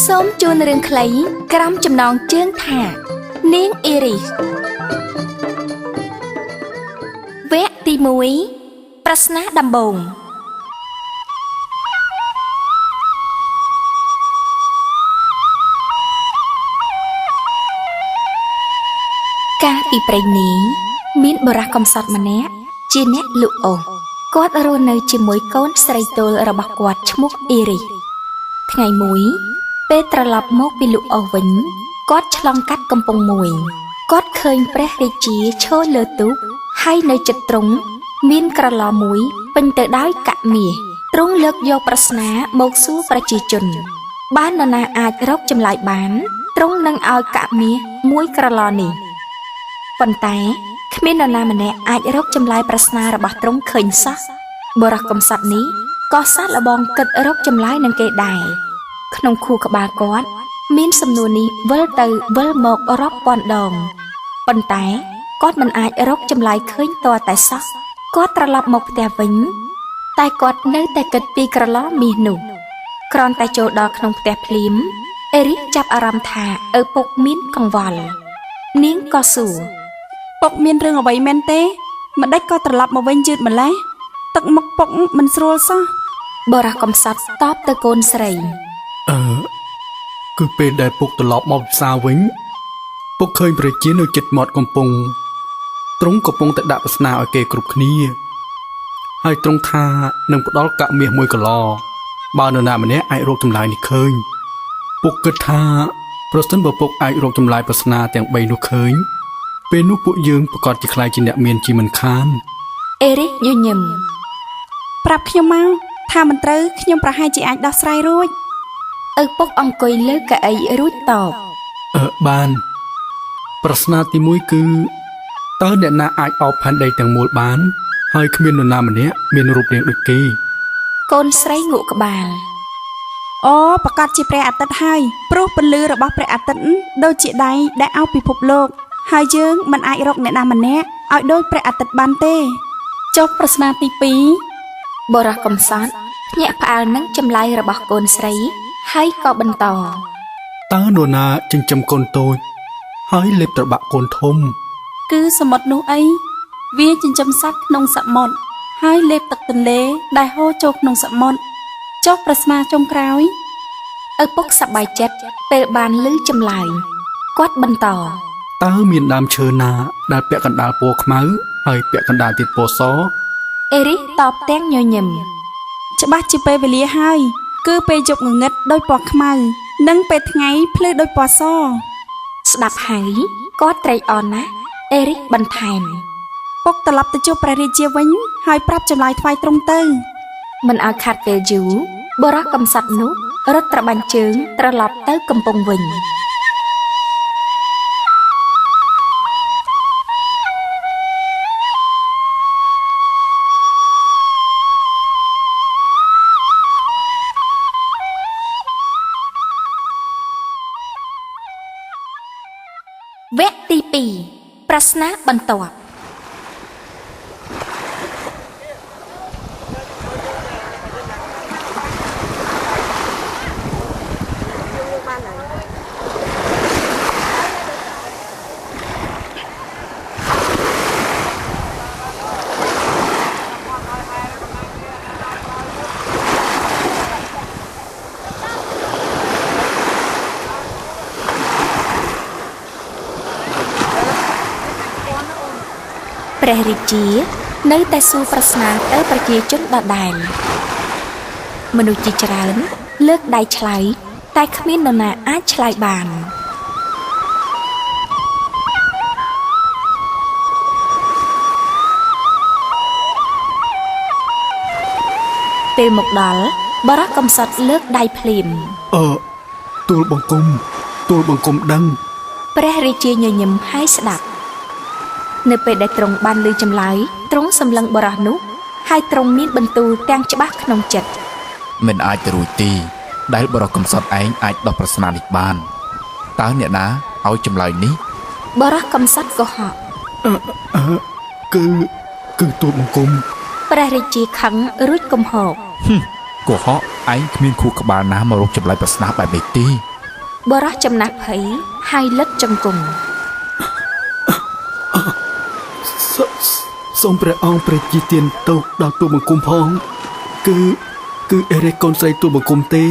សូមជូនរឿងខ្លីក្រំចំណងជើងថានាងអេរីសវគ្គទី1ប្រស្នាដំបូងកាលពីព្រេងនេះមានបុរសកំសត់ម្នាក់ជាអ្នកលក់អូសគាត់រស់នៅជាមួយកូនស្រីទោលរបស់គាត់ឈ្មោះអេរីសថ្ងៃមួយពេលត្រឡប់មកពីលក់អូសវិញគាត់ឆ្លងកាត់កំពង់មួយគាត់ឃើញព្រះរាជាឈរលើទូកហើយនៅជិតទ្រង់មានក្រឡមួយពេញទៅដោយកមាសទ្រង់លើកយកប្រស្នាមកសួរប្រជាជនបាននរណាអាចរកចម្លើយបានទ្រង់នឹងឲ្យកមាសមួយក្រឡនេះប៉ុន្តែគ្មាននរណាម្នាក់អាចរកចម្លើយប្រស្នារបស់ទ្រង់ឃើញសោះបុរសកំសត់នេះក៏សាកល្បងគិតរកចម្លើយនឹងគេដែរក្នុងខួរក្បាលគាត់មានសំណួរនេះវិលទៅវិលមករាប់ពាន់ដងប៉ុន្តែគាត់មិនអាចរកចម្លើយឃើញទាល់តែសោះគាត់ត្រឡប់មកផ្ទះវិញតែគាត់នៅតែគិតពីក្រឡមាសនោះគ្រាន់តែចូលដល់ក្នុងផ្ទះភ្លាមអេរីសចាប់អារម្មណ៍ថាឪពុកមានកង្វល់នាងក៏សួរពុកមានរឿងអ្វីមែនទេម្ដេចក៏ត្រឡប់មកវិញយឺតម្ល៉េះទឹកមុខពុកមិនស្រួលសោះបរោះកំសត់តបទៅកូនស្រីគឺពេលដែលពុកត្រឡប់មកផ្សារវិញពុកឃើញប្រជានៅជិតមាត់កំពង់ទ្រង់កំពុងតែដាក់ប្រស្នាឲ្យគេគ្រប់គ្នាហើយទ្រង់ថានឹងផ្ដល់កាក់មាសមួយកន្លបើនរណាម្នាក់អាចរកចម្លើយនេះឃើញពុកគិតថាប្រសិនបើពុកអាចរកចម្លើយប្រស្នាទាំង3នោះឃើញពេលនោះពួកយើងប្រកាសជាខ្លាចជាអ្នកមានជីមិនខានអេរីសញញឹមប្រាប់ខ្ញុំមកថាមិនត្រូវខ្ញុំប្រហែលជាអាចដោះស្រាយរួចឪពុកអង្គុយលើកៅអីរួចតបបានប្រស្នាទី1គឺតើអ្នកណាអាចអោបផែនដីទាំងមូលបានហើយគ្មាននរណាម្នាក់មានរូបរាងដូចគេកូនស្រីងក់ក្បាលអូប្រកាសជាព្រះអាទិត្យហើយព្រោះពន្លឺរបស់ព្រះអាទិត្យដូចជាដៃដែលអោបពិភពលោកហើយយើងមិនអាចរកអ្នកណាម្នាក់ឲ្យដូចព្រះអាទិត្យបានទេចុះប្រស្នាទី2បរោះកំសត់ភ្ញាក់ផ្អើលនឹងចម្លើយរបស់កូនស្រីហើយក៏បន្តតើនរណាចិញ្ចឹមកូនតូចហើយលេបត្របាក់កូនធំគឺសមុទ្រនោះអីវាចិញ្ចឹមសត្វក្នុងសមុទ្រហើយលេបទឹកទន្លេដែលហូរចូលក្នុងសមុទ្រចុះប្រស្នាចុងក្រោយឪពុកសប្បាយចិត្តពេលបានឮចម្លើយគាត់បន្តតើមានដើមឈើណាដែលពាក់កណ្ដាលពណ៌ខ្មៅហើយពាក់កណ្ដាលទៀតពណ៌សអេរីសតបទាំងញញឹមច្បាស់ជាពេលវេលាហើយគឺពេលយប់ងងឹតដោយពណ៌ខ្មៅនិងពេលថ្ងៃភ្លឺដោយពណ៌សស្ដាប់ហើយគាត់ត្រេកអរណាស់អេរីសបន្ថែមពុកត្រឡប់ទៅជួបព្រះរាជាវិញហើយប្រាប់ចម្លើយថ្វាយត្រង់ទៅមិនឲ្យខាត់ពេលយូរបរោះកំសត់នោះរត់ត្របាញ់ជើងត្រឡប់ទៅកំពង់វិញវគ្គទី2ប្រស្នាបន្ទាប់ព្រះរាជានៅតែសួរប្រស្នាទៅប្រជាជនដដែលមនុស្សជាច្រើនលើកដៃឆ្លើយតែគ្មាននរណាអាចឆ្លើយបានពេលមកដល់បរោះកំសត់លើកដៃភ្លាមទូលបង្គំដឹងព្រះរាជាញញឹមហើយស្ដាប់នៅពេលដែលទ្រង់បានឮចម្លើយទ្រង់សម្លឹងបរោះនោះហើយទ្រង់មានបន្ទូលទាំងច្បាស់ក្នុងចិត្តមិនអាចទៅរួចទីដែលបរោះកំសត់ឯងអាចដោះប្រស្នានេះបានតើអ្នកណាឲ្យចម្លើយនេះបរោះកំសត់កុហកគឺទូលបង្គំព្រះរាជាខឹងរួចកំហកកុហកឯងគ្មានខួរក្បាលណាមករកចម្លើយប្រស្នាបែបនេះទេ បរោះចំណាស់ភ័យហើយលិតចង្គង់ សូមព្រះអង្គព្រះជាទានទោសដល់ទូបង្គំផងគឺអេរិកកូនស្រីទូបង្គំទេ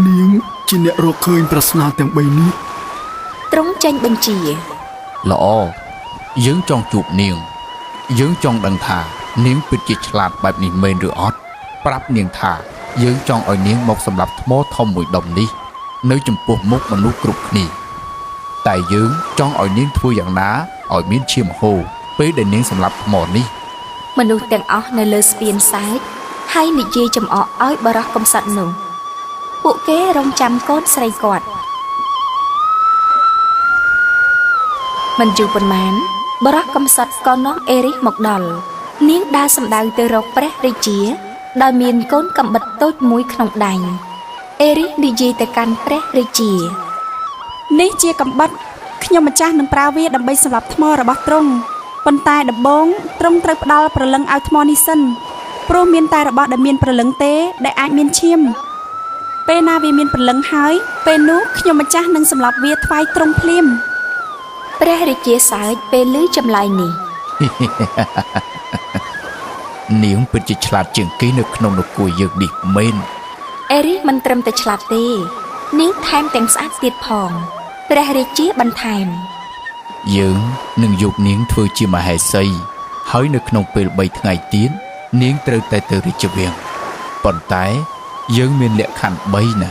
នាងជាអ្នករកឃើញប្រស្នាទាំង3នេះ ទ្រង់ចេញបញ្ជា ល្អយើងចង់ជួបនាងយើងចង់ដឹងថានាងពិតជាឆ្លាតបែបនេះមែនឬអត់ប្រាប់នាងថាយើងចង់ឲ្យនាងមកសម្រាប់ថ្មធំមួយដុំនេះនៅចំពោះមុខមនុស្សគ្រប់គ្នាតែយើងចង់ឲ្យនាងធ្វើយ៉ាងណាឲ្យមានឈាមហូរពេលដែលនាងសម្រាប់ថ្មនេះ មនុស្សទាំងអស់នៅលើស្ពានសើចហើយនិយាយចំអកឲ្យបរោះកំសត់នោះពួកគេរងចាំកូនស្រីគាត់មិនយូរប៉ុន្មានបរោះកំសត់ក៏នាំអេរិសមកដល់នាងដើរសម្ដៅទៅរកព្រះរាជាដោយមានកូនកំបិតតូចមួយក្នុងដៃអេរិសនិយាយទៅកាន់ព្រះរាជា នេះជាកំបិតខ្ញុំម្ចាស់នឹងប្រើវាដើម្បីសម្លាប់ថ្មរបស់ទ្រង់ប៉ុន្តែដំបូងទ្រង់ត្រូវផ្ដល់ព្រលឹងឲ្យថ្មនេះសិនព្រោះមានតែរបស់ដែលមានព្រលឹងទេដែលអាចមានឈាមពេលណាវាមានព្រលឹងហើយពេលនោះខ្ញុំម្ចាស់នឹងសម្លាប់វាថ្វាយទ្រង់ភ្លាម ព្រះរាជាសើចពេលឮចម្លើយនេះ នាងពិតជាឆ្លាតជាងគេនៅក្នុងនគរយើងនេះមែន អេរិសមិនត្រឹមតែឆ្លាតទេនាងថែមទាំងស្អាតទៀតផងព្រះរាជាបន្ថែម យើងនឹងយកនាងធ្វើជាមហេសីហើយនៅក្នុងពេល3ថ្ងៃទៀតនាងត្រូវតែទៅរាជវាំងប៉ុន្តែយើងមានលក្ខខណ្ឌ3ណា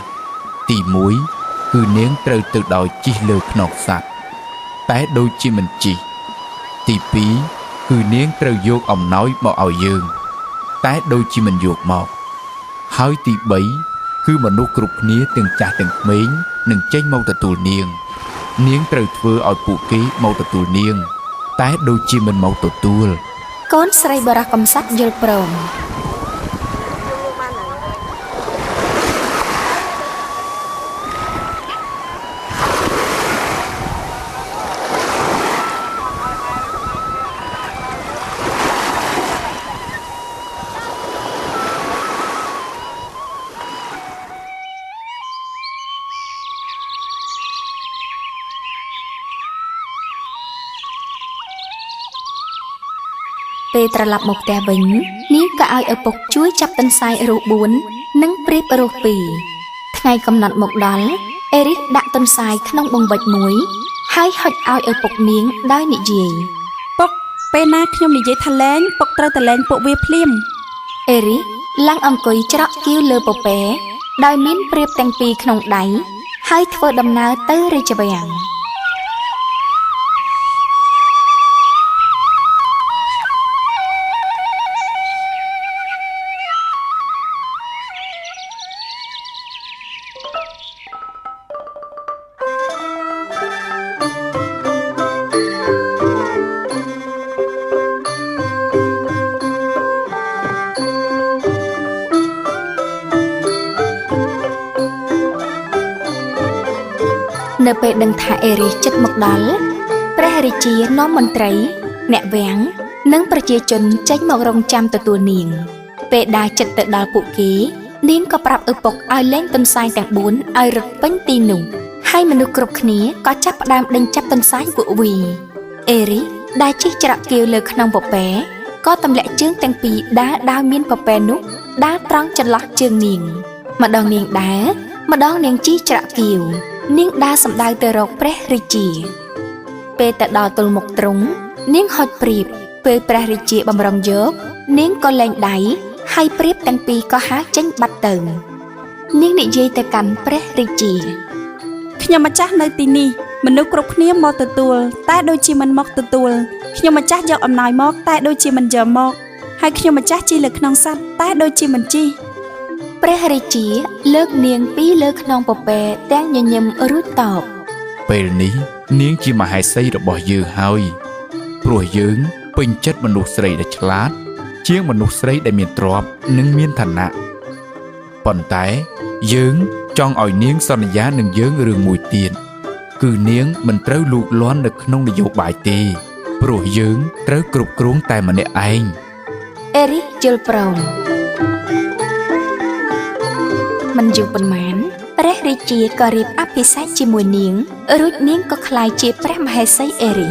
ទី1គឺនាងត្រូវទៅដោយជិះលើខ្នងសត្វតែដូចជាមិនជិះទី2គឺនាងត្រូវយកអំណោយមកឲ្យយើងតែដូចជាមិនយកមកហើយទី3គឺមនុស្សគ្រប់គ្នាទាំងចាស់ទាំងក្មេងនឹងចេញមកទទួលនាងនាងត្រូវធ្វើឲ្យពួកគេមកទទួលនាងតែដូចជាមិនមកទទួល កូនស្រីបរោះកំសត់យល់ព្រម ពេលត្រឡប់មកផ្ទះវិញនាងក៏ឲ្យឪពុកជួយចាប់ទន្សាយរស់4និងព្រៀបរស់2ថ្ងៃកំណត់មកដល់អេរិសដាក់ទន្សាយក្នុងបង្វិចមួយហើយហុចឲ្យឪពុកនាងដោយនិយាយ ពុកពេលណាខ្ញុំនិយាយថាលែងពុកត្រូវតែលែងពួកវាភ្លាម អេរិសឡើងអង្គុយច្រកគៀវលើពពែដោយមានព្រៀបទាំងពីរក្នុងដៃហើយធ្វើដំណើរទៅរាជវាំង នៅពេលដឹងថាអេរិសជិតមកដល់ព្រះរាជានាំមន្ត្រីអ្នកវាំងនិងប្រជាជនចេញមករងចាំទទួលនាងពេលដើរជិតទៅដល់ពួកគេនាងក៏ប្រាប់ឪពុកឲ្យលែងទន្សាយទាំង4ឲ្យរត់ពេញទីនោះហើយមនុស្សគ្រប់គ្នាក៏ចាប់ផ្ដើមដេញចាប់ទន្សាយពួកវីអេរិសដែលជិះច្រកគៀវលើក្នុងពពែក៏ទម្លាក់ជើងទាំងពីរដើរដោយមានពពែនោះដើរត្រង់ចន្លោះជើងនាងម្ដងនាងដើរម្ដងនាងជិះច្រកគៀវ នាងដើរសម្ដៅទៅរកព្រះរាជាពេលទៅដល់ទល់មុខទ្រង់នាងហុចព្រៀបពេលព្រះរាជាបំរុងយកនាងក៏លែងដៃហើយព្រៀបទាំងពីរក៏ហើរចេញបាត់ទៅនាងនិយាយទៅកាន់ព្រះរាជា ខ្ញុំម្ចាស់នៅទីនេះមនុស្សគ្រប់គ្នាមកទទួលតែដូចជាមិនមកទទួលខ្ញុំម្ចាស់យកអំណោយមកតែដូចជាមិនយកមកហើយខ្ញុំម្ចាស់ជិះលើខ្នងសត្វតែដូចជាមិនជិះ ព្រះរាជាលើកនាងពីលើខ្នងពពែទាំងញញឹមរួចតប ពេលនេះនាងជាមហេសីរបស់យើងហើយព្រោះយើងពេញចិត្តមនុស្សស្រីដែលឆ្លាតជាងមនុស្សស្រីដែលមានទ្រព្យនិងមានឋានៈប៉ុន្តែយើងចង់ឲ្យនាងសន្យានឹងយើងរឿងមួយទៀតគឺនាងមិនត្រូវលូកលាន់នៅក្នុងនយោបាយទេព្រោះយើងត្រូវគ្រប់គ្រងតែម្នាក់ឯង អេរិសយល់ព្រមមិនយូរប៉ុន្មានព្រះរា រាជាក៏រៀបអភិសេកជាមួយនាងរួចនាងក៏ក្លាយជាព្រះមហេសីអេរី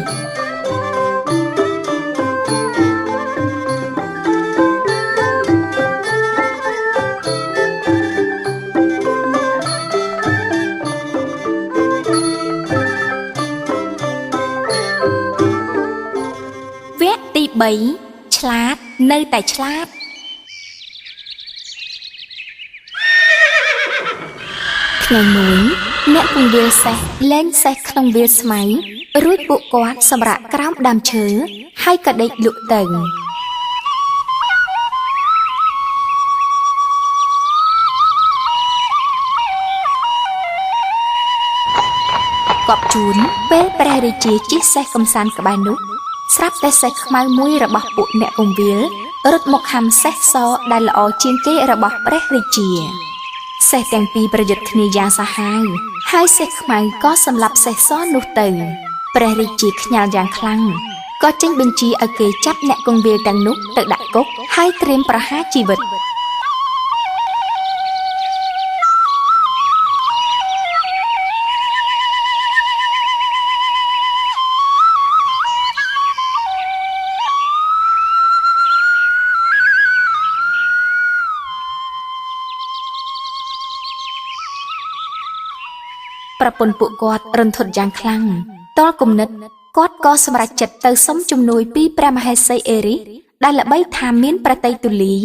វគ្គទី3ឆ្លាតនៅតែឆ្លាតថ្ងៃមួយអ្នកពង្វាលសេះលែងសេះក្នុងវាលស្មៅរួចពួកគាត់សម្រាកក្រោមដើមឈើហើយក៏ដេកលក់ទៅកប់ជួនពេលព្រះរាជាជិះសេះកំសាន្តក្បែរនោះស្រាប់តែសេះខ្មៅមួយរបស់ពួកអ្នកពង្វាលរត់មកហាំសេះសដែលល្អជាងគេរបស់ព្រះរាជាសេះទាំងពីរប្រយុទ្ធគ្នាយ៉ាងសាហាវហើយសេះខ្មៅក៏សម្លាប់សេះសនោះទៅព្រះរាជាខ្ញាល់យ៉ាងខ្លាំងក៏ចេញបញ្ជាឲ្យគេចាប់អ្នកគង្វាលទាំងនោះទៅដាក់គុកហើយត្រៀមប្រហារជីវិតប្រពន្ធពួកគាត់រន្ធត់យ៉ាងខ្លាំងតលគំនិតគាត់ក៏សម្រេចចិត្តទៅសុំជំនួយពីព្រះមហេសីអេរីដែលល្បីថាមានប្រតិទូលី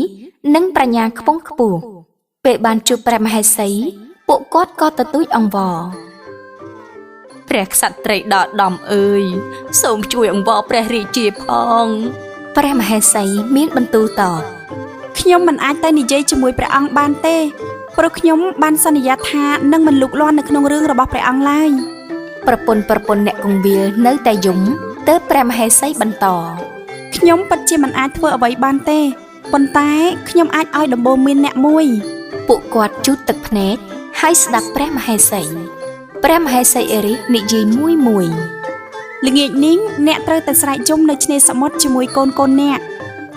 និងប្រាជ្ញាខ្ពង់ខ្ពស់ពេលបានជួបព្រះមហេសីពួកគាត់ក៏ទទូចអង្វរព្រះក្សត្រីដ៏ដំអើយសូមជួយអង្វរព្រះរាជាផងព្រះមហេសីមានបន្ទូលតបខ្ញុំមិនអាចទៅនិយាយជាមួយព្រះអង្គបានទេព្រោះខ្ញុំបានសន្យាថានឹងមិនលូកលាន់នៅក្នុងរឿងរបស់ព្រះអង្គឡើយប្រពន្ធអ្នកគង្វាលនៅតែយំទើបព្រះមហេសីបន្តខ្ញុំពិតជាមិនអាចធ្វើអ្វីបានទេប៉ុន្តែខ្ញុំអាចឲ្យដំបូន្មានអ្នកមួយពួកគាត់ជូតទឹកភ្នែកហើយស្ដាប់ព្រះមហេសីព្រះមហេសីអេរីនិយាយមួយល្ងាចនេះអ្នកត្រូវទៅស្រែកយំនៅឆ្នេរសមុទ្រជាមួយកូនអ្នក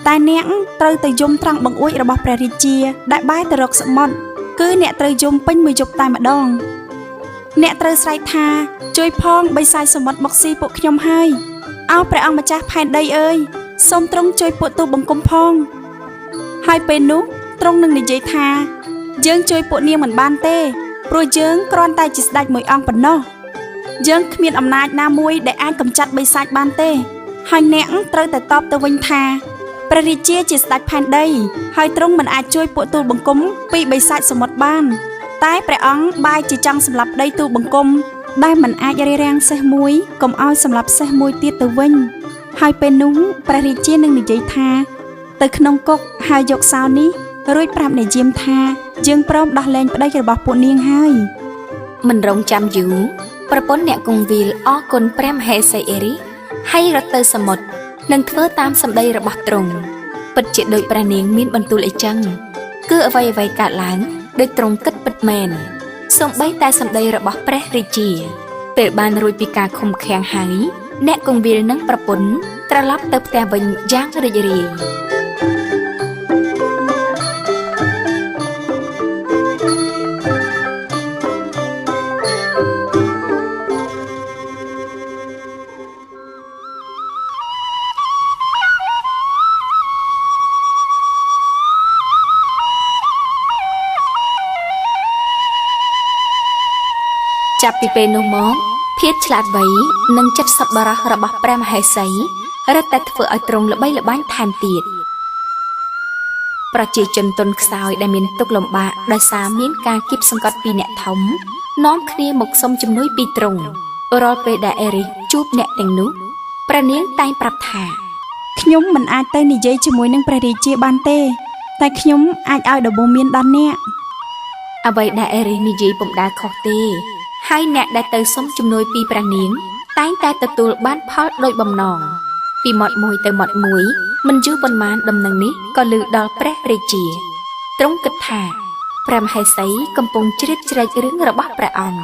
តែអ្នកត្រូវទៅយំត្រង់បង្អួចរបស់ព្រះរាជាដែលបែរទៅរកសមុទ្រគឺអ្នកត្រូវយំពេញមួយយប់តែម្ដងអ្នកត្រូវស្រែកថាជួយផងបិសាចសមុទ្រមកស៊ីពួកខ្ញុំហើយអោព្រះអង្គម្ចាស់ផែនដីអើយសូមទ្រង់ជួយពួកទូបង្គំផងហើយពេលនោះទ្រង់នឹងនិយាយថាយើងជួយពួកនាងមិនបានទេព្រោះយើងគ្រាន់តែជាស្ដេចមួយអង្គប៉ុណ្ណោះយើងគ្មានអំណាចណាមួយដែលអាចកម្ចាត់បិសាចបានទេហើយអ្នកត្រូវតែតបទៅវិញថាព្រះរាជាជាស្ដេចផែនដីហើយទ្រង់មិនអាចជួយពួកទូលបង្គំពីបិសាចសមុទ្របានតែព្រះអង្គបែរជាចង់សម្លាប់ដីទូលបង្គំដែលមិនអាចរារាំងសេះមួយកុំឲ្យសម្លាប់សេះមួយទៀតទៅវិញហើយពេលនោះព្រះរាជានឹងនិយាយថាទៅក្នុងគុកហើយយកសោនេះរួចប្រាប់អ្នកយាមថាយើងព្រមដោះលែងប្តីរបស់ពួកនាងហើយមិនរងចាំយូរប្រពន្ធអ្នកគង្វាលអរគុណព្រះមហេសីអេរីហើយរត់ទៅសមុទ្រនឹងធ្វើតាមសម្ដីរបស់ទ្រង់ពិតជាដោយព្រះនាងមានបន្ទូលអីចឹងគឺអ្វីកើតឡើងដោយទ្រង់គិតពិតមែនសូម្បីតែសម្ដីរបស់ព្រះរាជាពេលបានរួចពីការឃុំឃាំងហើយអ្នកគង្វាលនិងប្រពន្ធត្រឡប់ទៅផ្ទះវិញយ៉ាងរីករាយចាប់ពីពេលនោះមកភាពឆ្លាតវៃនិងចិត្តសប្បុរសរបស់ព្រះមហេសីរឹតតែធ្វើឲ្យទ្រង់ល្បីល្បាញថែមទៀតប្រជាជនទុនខ្សោយដែលមានទុក្ខលំបាកដោយសារមានការគៀបសង្កត់ពីអ្នកធំនាំគ្នាមកសុំជំនួយពីទ្រង់រាល់ពេលដែលអេរីជួបអ្នកទាំងនោះព្រះនាងតែងប្រាប់ថាខ្ញុំមិនអាចទៅនិយាយជាមួយនឹងព្រះរាជាបានទេតែខ្ញុំអាចឲ្យដំបូន្មានដល់អ្នកអ្វីដែលអេរីនិយាយពុំដែលខុសទេហើយអ្នកដែលទៅសុំជំនួយពីព្រះនាងតែងតែទទួលបានផលដោយបំណងពីមាត់មួយទៅមាត់មួយមិនយូរប៉ុន្មានដំណឹងនេះក៏ឮដល់ព្រះរាជាទ្រង់គិតថាព្រះមហេសីកំពុងជ្រៀតជ្រែករឿងរបស់ព្រះអង្គ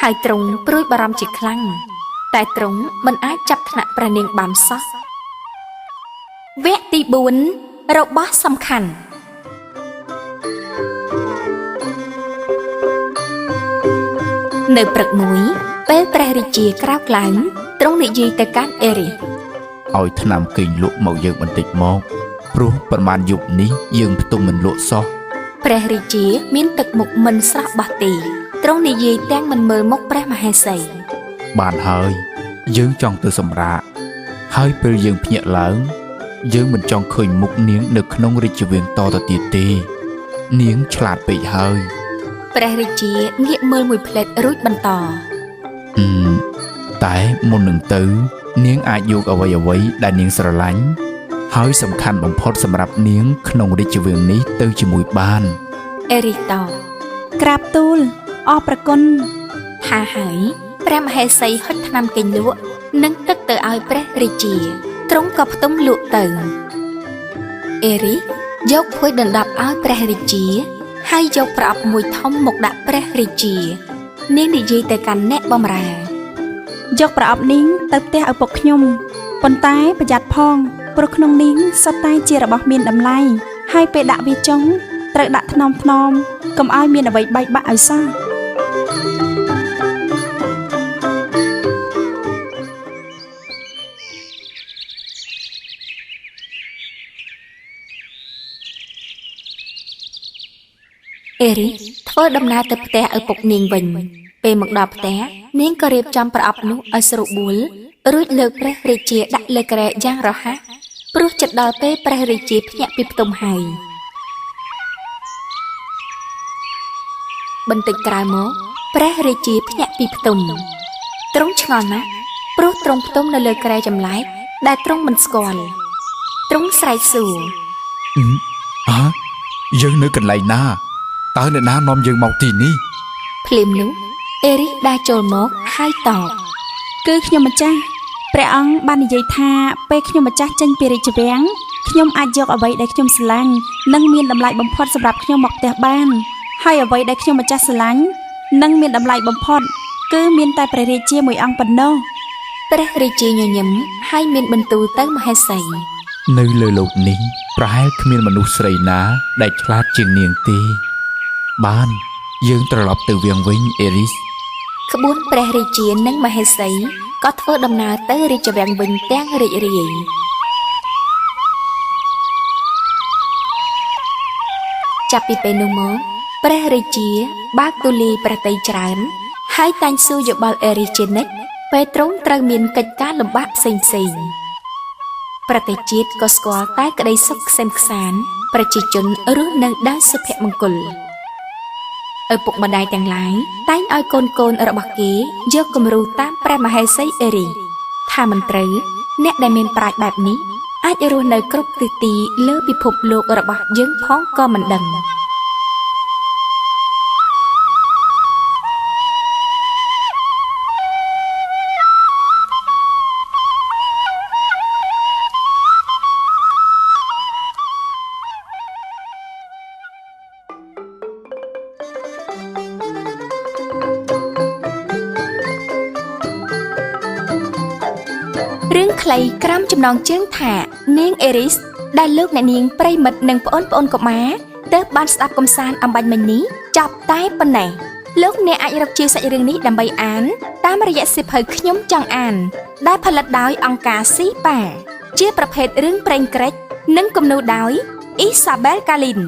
ហើយទ្រង់ព្រួយបារម្ភជាខ្លាំងតែទ្រង់មិនអាចចាប់ថ្នាក់ព្រះនាងបានសោះវគ្គទី4របស់សំខាន់ នៅព្រឹកមួយពេលព្រះរាជាក្រោកឡើងទ្រង់និយាយទៅកាន់អេរីស ឲ្យថ្នាំគេងលក់មកយើងបន្តិចមកព្រោះប្រហែលយប់នេះយើងផ្ទុំមិនលក់សោះ ព្រះរាជាមានទឹកមុខមិនស្រស់បោះទេទ្រង់និយាយទាំងមិនមើលមុខព្រះមហេសី បានហើយយើងចង់ទៅសម្រាកហើយពេលយើងភ្ញាក់ឡើងយើងមិនចង់ឃើញមុខនាងនៅក្នុងរាជវាំងតទៅទៀតទេនាងឆ្លាតពេកហើយ ព្រះរាជាងាកមើលមួយភ្លែតរួចបន្ត តែមុននឹងទៅនាងអាចយកអ្វីដែលនាងស្រឡាញ់ហើយសំខាន់បំផុតសម្រាប់នាងក្នុងរាជវាំងនេះទៅជាមួយបាន អេរីសតប ក្រាបទូលអរប្រគុណ ថាហើយព្រះមហេសីហុចថ្នាំគេងលក់និងទឹកទៅឲ្យព្រះរាជាទ្រង់ក៏ផ្ទុំលក់ទៅអេរីសយកភួយដណ្ដប់ឲ្យព្រះរាជាហើយយកប្រអប់មួយធំមកដាក់ព្រះរាជានាងនិយាយទៅកាន់អ្នកបម្រើ យកប្រអប់នាងទៅផ្ទះឪពុកខ្ញុំប៉ុន្តែប្រយ័ត្នផងព្រោះក្នុងនាងសុទ្ធតែជារបស់មានតម្លៃហើយពេលដាក់វាចុងត្រូវដាក់ថ្នមៗកុំឲ្យមានអ្វីបែកបាក់ឲ្យសោះ អេរីសធ្វើដំណើរទៅផ្ទះឪពុកនាងវិញពេលមកដល់ផ្ទះនាងក៏រៀបចំប្រអប់នោះឲ្យស្រួលបួលរួចលើកព្រះរាជាដាក់លើគ្រែយ៉ាងរហ័សព្រោះចិត្តដល់ពេលព្រះរាជាភ្ញាក់ពីផ្ទំហើយបន្តិចក្រោយមកព្រះរាជាភ្ញាក់ពីផ្ទំទ្រង់ឆ្ងល់ណាស់ព្រោះទ្រង់ផ្ទំនៅលើគ្រែចម្លែកដែលទ្រង់មិនស្គាល់ទ្រង់ស្រែកសួរ យើងនៅកន្លែងណាតើអ្នកណានាំយើងមកទីនេះ ភ្លាមនោះអេរីសដើរចូលមកហើយតប គឺខ្ញុំម្ចាស់ព្រះអង្គបាននិយាយថាពេលខ្ញុំម្ចាស់ចេញពីរាជវាំងខ្ញុំអាចយកអ្វីដែលខ្ញុំស្រឡាញ់និងមានតម្លៃបំផុតសម្រាប់ខ្ញុំមកផ្ទះបានហើយអ្វីដែលខ្ញុំម្ចាស់ស្រឡាញ់និងមានតម្លៃបំផុតគឺមានតែព្រះរាជាមួយអង្គប៉ុណ្ណោះ ព្រះរាជាញញឹមហើយមានបន្ទូលទៅមហេសី នៅលើលោកនេះប្រហែលគ្មានមនុស្សស្រីណាដែលឆ្លាតជាងនាងទេបានយើងត្រឡប់ទៅវាំងវិញអេរីស ក្បួនព្រះរាជានិងមហេសីក៏ធ្វើដំណើរទៅរាជវាំងវិញទាំងរីករាយចាប់ពីពេលនោះមកព្រះរាជាបើកទូលាយប្រតិច្រើនហើយតែងសួរយោបល់អេរីសជានិច្ចពេលទ្រង់ត្រូវមានកិច្ចការលំបាកផ្សេងៗប្រទេសជាតិក៏ស្គាល់តែក្តីសុខក្សេមក្សាន្តប្រជាជនរស់នៅដោយសុភមង្គលឪពុកម្ដាយទាំងឡាយតែងឲ្យកូនរបស់គេយកគំរូតាមព្រះមហេសីអេរីសថាមិនត្រូវអ្នកដែលមានប្រាជ្ញបែបនេះអាចរស់នៅគ្រប់ទិសទីលើពិភពលោករបស់យើងផងក៏មិនដឹង រឿងខ្លីក្រោមចំណងជើងថានាងអេរីសដែលលោកអ្នកនាងប្រិមិត្តនិងប្អូនកុមារទើបបានស្ដាប់កំសាន្តអំបញ្ញមិញនេះចប់តែប៉ុណ្ណេះលោកអ្នកអាចរកជាសាច់រឿងនេះដើម្បីអានតាមរយៈសៀវភៅខ្ញុំចង់អានដែលផលិតដោយអង្គការស៊ីប៉ាជាប្រភេទរឿងព្រេងក្រិចនិងគំនូរដោយអ៊ីសាបែលកាលីន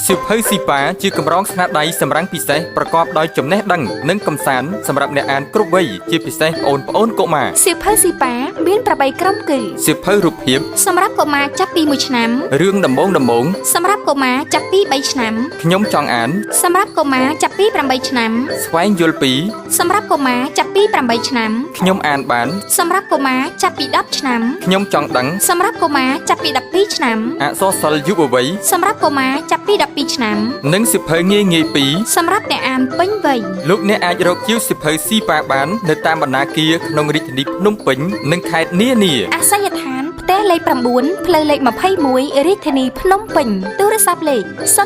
សៀវភៅស៊ីប៉ាជាកម្រងស្នាដៃសម្រាប់ពិសេសប្រកបដោយចំណេះដឹងនិងកម្សាន្តសម្រាប់អ្នកអានគ្រប់វ័យជាពិសេសប្អូនកុមារ សៀវភៅស៊ីប៉ាមាន8ក្រុមគឺ សៀវភៅរូបភាព សម្រាប់កុមារចាប់ពី1ឆ្នាំ រឿងដំបូង សម្រាប់កុមារចាប់ពី3ឆ្នាំ ខ្ញុំចង់អាន សម្រាប់កុមារចាប់ពី8ឆ្នាំ ស្វែងយល់ពី សម្រាប់កុមារចាប់ពី8ឆ្នាំ ខ្ញុំអានបាន សម្រាប់កុមារចាប់ពី10ឆ្នាំ ខ្ញុំចង់ដឹង សម្រាប់កុមារចាប់ពី12ឆ្នាំ អក្សរសិល្ប៍យុវវ័យ សម្រាប់កុមារចាប់ពី12ឆ្នាំ និងសៀវភៅងាយៗពីរ សម្រាប់អ្នកអានពេញវ័យ លោកអ្នកអាចរកជាវសៀវភៅស៊ីប៉ាបាននៅតាមបណ្ណាគារក្នុងរាជធានីភ្នំពេញនិងខេត្តនានា អាសយដ្ឋានផ្ទះ សលេខ9ផ្លូវលេខ21រាជធានីភ្នំពេញទូរស័ព្ទលេខ023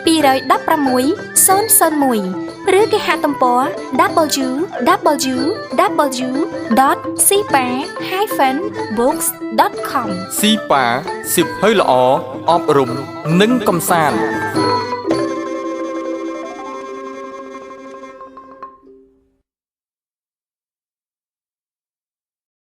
216 001 ឬគេហទំព័រ www.sipa-books.com ស៊ីប៉ាសិភៅល្អអប់រំនិងកំសាន្ត